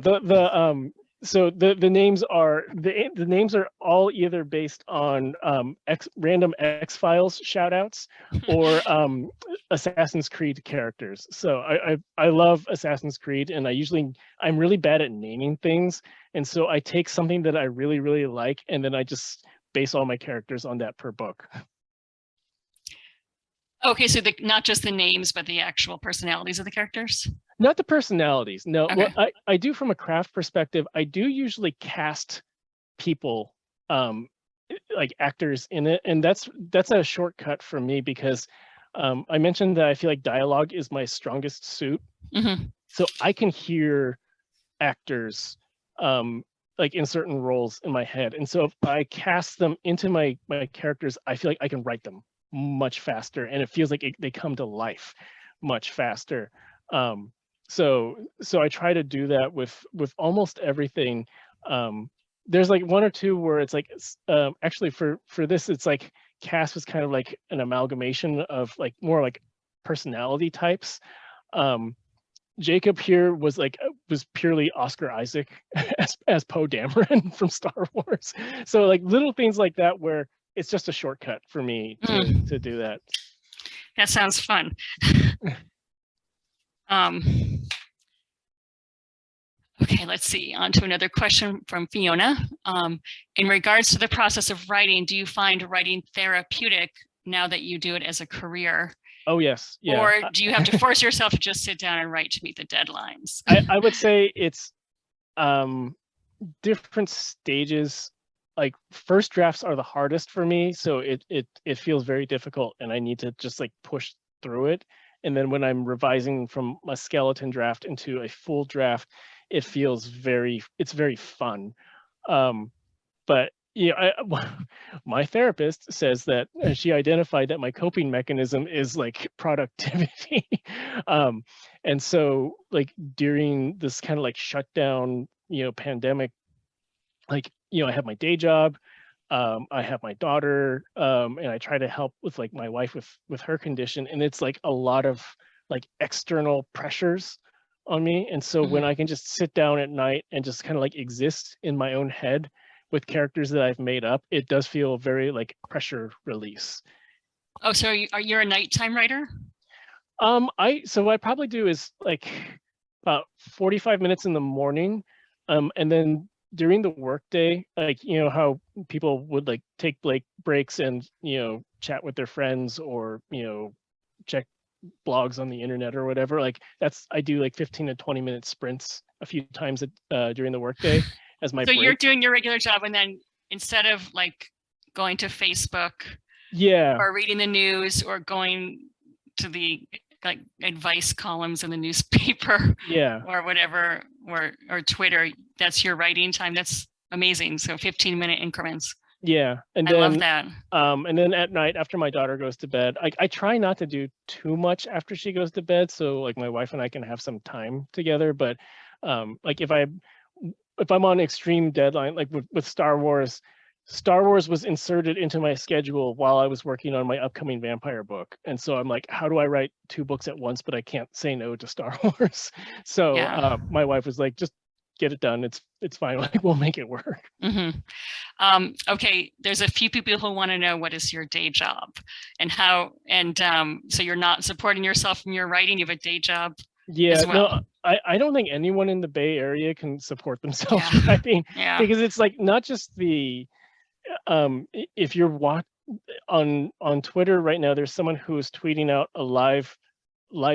Speaker 2: so the names are all either based on random X-Files shoutouts or Assassin's Creed characters. So I love Assassin's Creed, and I'm really bad at naming things, and so I take something that I really, really like, and then I just base all my characters on that per book.
Speaker 1: Okay, so not just the names, but the actual personalities of the characters?
Speaker 2: Not the personalities. No,
Speaker 1: okay.
Speaker 2: What I do from a craft perspective, I do usually cast people, like actors in it, and that's a shortcut for me because I mentioned that I feel like dialogue is my strongest suit. So I can hear actors like in certain roles in my head, and so if I cast them into my characters, I feel like I can write them much faster, and it feels like they come to life much faster. So I try to do that with almost everything. There's like one or two where it's like, actually for this, it's like Kass was kind of like an amalgamation of like more like personality types. Jakob here was purely Oscar Isaac as Poe Dameron from Star Wars. So like little things like that where it's just a shortcut for me to do that.
Speaker 1: That sounds fun. Okay, let's see. On to another question from Fiona. In regards to the process of writing, do you find writing therapeutic now that you do it as a career?
Speaker 2: Oh, yes. Yeah.
Speaker 1: Or do you have to force yourself to just sit down and write to meet the deadlines?
Speaker 2: I would say it's different stages. Like first drafts are the hardest for me. So it feels very difficult and I need to just like push through it. And then when I'm revising from a skeleton draft into a full draft, it feels very fun. But my therapist says that she identified that my coping mechanism is like productivity. And so like during this kind of like shutdown, pandemic, like, I have my day job, I have my daughter, and I try to help with like my wife with her condition, and it's like a lot of like external pressures on me. And so when I can just sit down at night and just kind of like exist in my own head with characters that I've made up, it does feel very like pressure release.
Speaker 1: Oh, so are you a nighttime writer?
Speaker 2: So what I probably do is like about 45 minutes in the morning, and then during the workday, like, how people would like take breaks and, chat with their friends or, check blogs on the internet or whatever. Like I do like 15 to 20 minute sprints a few times during the workday as my break.
Speaker 1: You're doing your regular job, and then instead of like going to Facebook, or reading the news or going to the like advice columns in the newspaper, or whatever, or Twitter, that's your writing time. That's amazing. So 15-minute increments.
Speaker 2: And
Speaker 1: I love that.
Speaker 2: And then at night after my daughter goes to bed, I try not to do too much after she goes to bed, so like my wife and I can have some time together. But like if I'm on extreme deadline, like with Star Wars was inserted into my schedule while I was working on my upcoming vampire book. And so I'm like, how do I write 2 books at once, but I can't say no to Star Wars? So my wife was like, just get it done. It's fine. Like, we'll make it work.
Speaker 1: Okay, there's a few people who want to know, what is your day job and how, and so you're not supporting yourself from your writing, you have a day job?
Speaker 2: No, I don't think anyone in the Bay Area can support themselves writing, because it's like not just the if you're on Twitter right now, there's someone who is tweeting out a live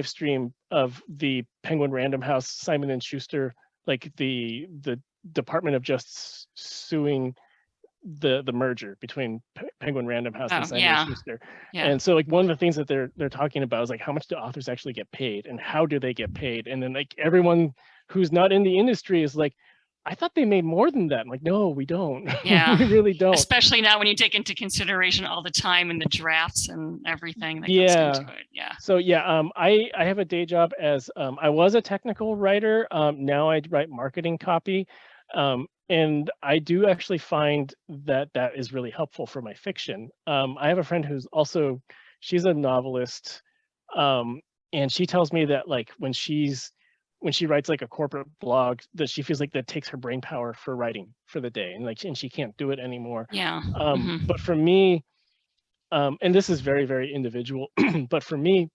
Speaker 2: stream of the Penguin Random House, Simon and Schuster, like the Department of Justice suing the merger between Penguin Random House and Simon and Schuster. And so like one of the things that they're talking about is like how much do authors actually get paid and how do they get paid? And then like everyone who's not in the industry is like, I thought they made more than that. I'm like, no, we don't.
Speaker 1: Yeah,
Speaker 2: we really don't.
Speaker 1: Especially now when you take into consideration all the time and the drafts and everything that goes into it. Yeah.
Speaker 2: So yeah, I have a day job as I was a technical writer. Now I write marketing copy. And I do actually find that that is really helpful for my fiction. I have a friend who's also, she's a novelist, and she tells me that like when she writes like a corporate blog, that she feels like that takes her brain power for writing for the day, and she can't do it anymore.
Speaker 1: Yeah.
Speaker 2: But for me, and this is very, very individual, but for me,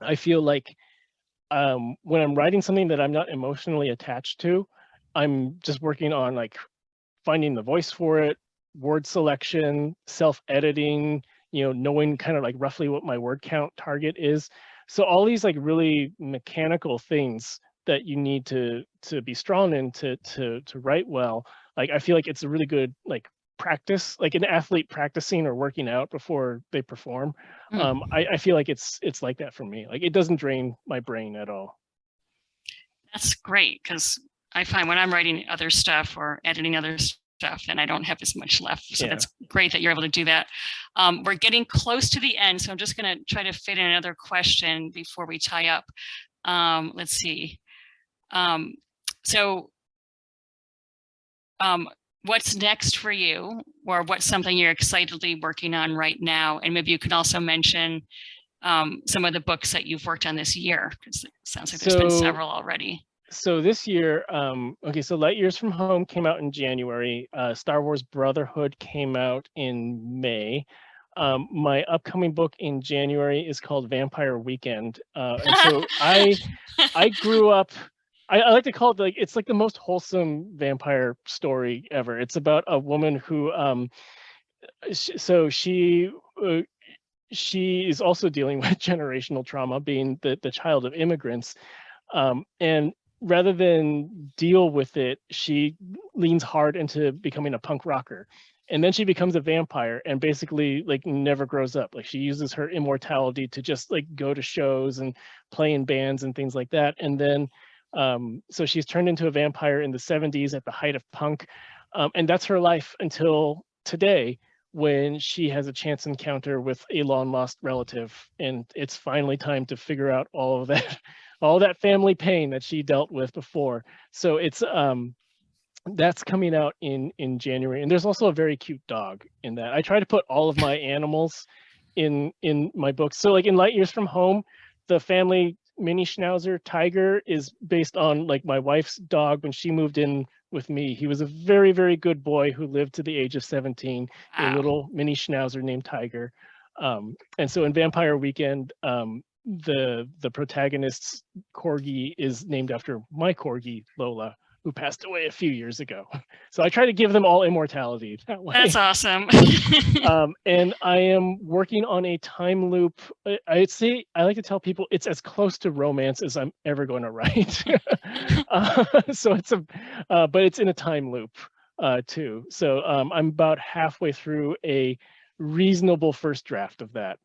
Speaker 2: I feel like when I'm writing something that I'm not emotionally attached to, I'm just working on like finding the voice for it, word selection, self-editing, knowing kind of like roughly what my word count target is. So all these like really mechanical things that you need to be strong in to write well. Like I feel like it's a really good like practice, like an athlete practicing or working out before they perform. I feel like it's like that for me. Like it doesn't drain my brain at all.
Speaker 1: That's great, because I find when I'm writing other stuff or editing other stuff, and I don't have as much left. So that's great that you're able to do that. We're getting close to the end, so I'm just going to try to fit in another question before we tie up. Let's see. What's next for you, or what's something you're excitedly working on right now? And maybe you can also mention some of the books that you've worked on this year, because it sounds like there's been several already.
Speaker 2: So this year, okay, so Light Years from Home came out in January. Star Wars Brotherhood came out in May. My upcoming book in January is called Vampire Weekend. And so I grew up, I like to call it like, it's like the most wholesome vampire story ever. It's about a woman who, she is also dealing with generational trauma, being the child of immigrants. And rather than deal with it, she leans hard into becoming a punk rocker. And then she becomes a vampire and basically like never grows up. Like she uses her immortality to just like go to shows and play in bands and things like that. And then, so she's turned into a vampire in the 70s at the height of punk. And that's her life until today, when she has a chance encounter with a long lost relative. And it's finally time to figure out all of that, all that family pain that she dealt with before. So it's, that's coming out in January. And there's also a very cute dog in that. I try to put all of my animals in my books. So like in Light Years from Home, the family mini schnauzer Tiger is based on like my wife's dog when she moved in with me. He was a very, very good boy who lived to the age of 17, a little mini schnauzer named Tiger. And so in Vampire Weekend, the protagonist's corgi is named after my corgi, Lola, who passed away a few years ago. So I try to give them all immortality that way.
Speaker 1: That's awesome.
Speaker 2: And I am working on a time loop. I'd say, I like to tell people it's as close to romance as I'm ever going to write. So it's but it's in a time loop too. So I'm about halfway through a reasonable first draft of that.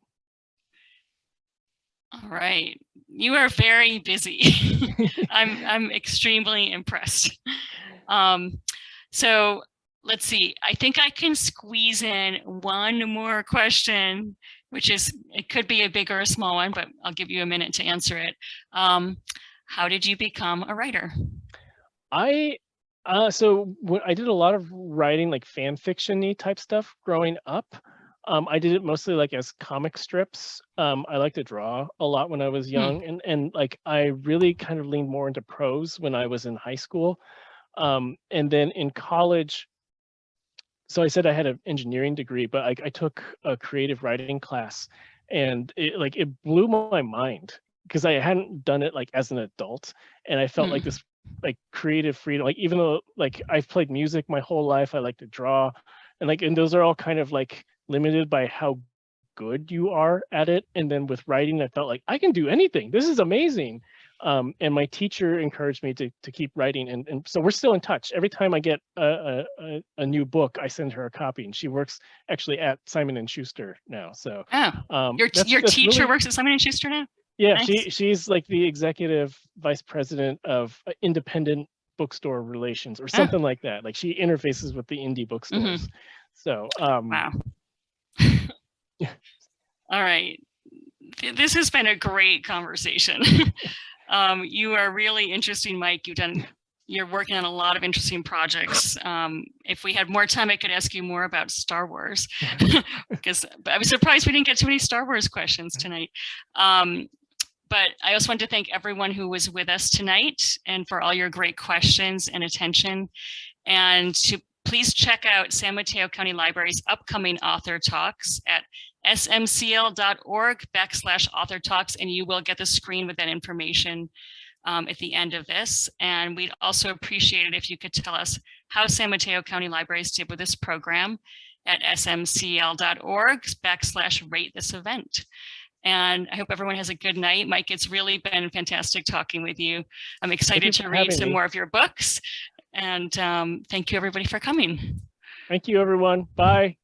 Speaker 1: All right, you are very busy. I'm extremely impressed. So let's see. I think I can squeeze in one more question, which is, it could be a big or a small one, but I'll give you a minute to answer it. How did you become a writer?
Speaker 2: So I did a lot of writing, like fan fiction-y type stuff growing up. I did it mostly like as comic strips. I like to draw a lot when I was young, and like I really kind of leaned more into prose when I was in high school. And then in college, so I said I had an engineering degree, but I took a creative writing class, and it blew my mind because I hadn't done it like as an adult, and I felt like this like creative freedom. Like even though like I've played music my whole life, I like to draw. and those are all kind of like limited by how good you are at it. And then with writing, I felt like I can do anything. This is amazing. And my teacher encouraged me to keep writing, and so we're still in touch. Every time I get a new book, I send her a copy, and she works actually at Simon and Schuster now. So
Speaker 1: your teacher
Speaker 2: really,
Speaker 1: works at Simon and Schuster now?
Speaker 2: Yeah,
Speaker 1: Nice.
Speaker 2: she's like the executive vice president of independent bookstore relations or something like that. Like she interfaces with the indie bookstores. So
Speaker 1: wow. All right. This has been a great conversation. You are really interesting, Mike. You're working on a lot of interesting projects. If we had more time, I could ask you more about Star Wars, because I was surprised we didn't get too many Star Wars questions tonight. But I also want to thank everyone who was with us tonight and for all your great questions and attention. And to please check out San Mateo County Library's upcoming author talks at smcl.org/author talks, and you will get the screen with that information at the end of this. And we'd also appreciate it if you could tell us how San Mateo County Libraries did with this program at smcl.org/rate this event. And I hope everyone has a good night. Mike, it's really been fantastic talking with you. I'm excited to read some more of your books. And thank you, everybody, for coming.
Speaker 2: Thank you, everyone. Bye.